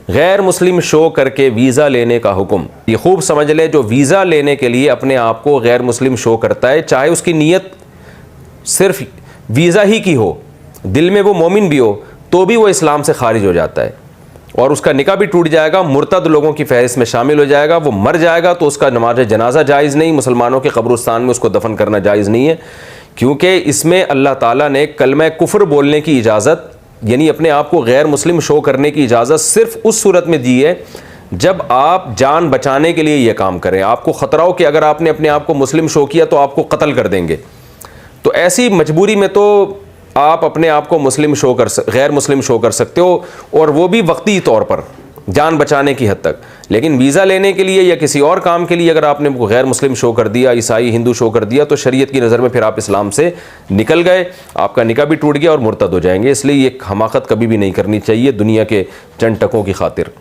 गैर मुस्लिम शो करके वीज़ा लेने का हुक्म। ये खूब समझ ले, जो वीज़ा लेने के लिए अपने आप को गैर मुस्लिम शो करता है, चाहे उसकी नीयत सिर्फ वीज़ा ही की हो, दिल में वो मोमिन भी हो, तो भी वो इस्लाम से खारिज हो जाता है और उसका निकाह भी टूट जाएगा, मुर्तद लोगों की फहरिस्त में शामिल हो जाएगा। वो मर जाएगा तो उसका नमाज जनाजा जायज़ नहीं, मुसलमानों के कब्रिस्तान में उसको दफन करना जायज़ नहीं है, क्योंकि इसमें अल्लाह ताला ने कलमा कुफ्र बोलने की इजाज़त, यानी अपने आप को गैर मुस्लिम शो करने की इजाज़त सिर्फ उस सूरत में दी है जब आप जान बचाने के लिए यह काम करें। आपको ख़तरा हो कि अगर आपने अपने आप को मुस्लिम शो किया तो आपको कत्ल कर देंगे, तो ऐसी मजबूरी में तो आप अपने आप को गैर मुस्लिम शो कर सकते हो, और वो भी वक्ती तौर पर जान बचाने की हद तक। लेकिन वीज़ा लेने के लिए या किसी और काम के लिए अगर आपने गैर मुस्लिम शो कर दिया, ईसाई हिंदू शो कर दिया, तो शरीयत की नज़र में फिर आप इस्लाम से निकल गए, आपका निकाह भी टूट गया और मुर्तद हो जाएंगे। इसलिए ये हमाकत कभी भी नहीं करनी चाहिए दुनिया के चंद टकों की खातिर।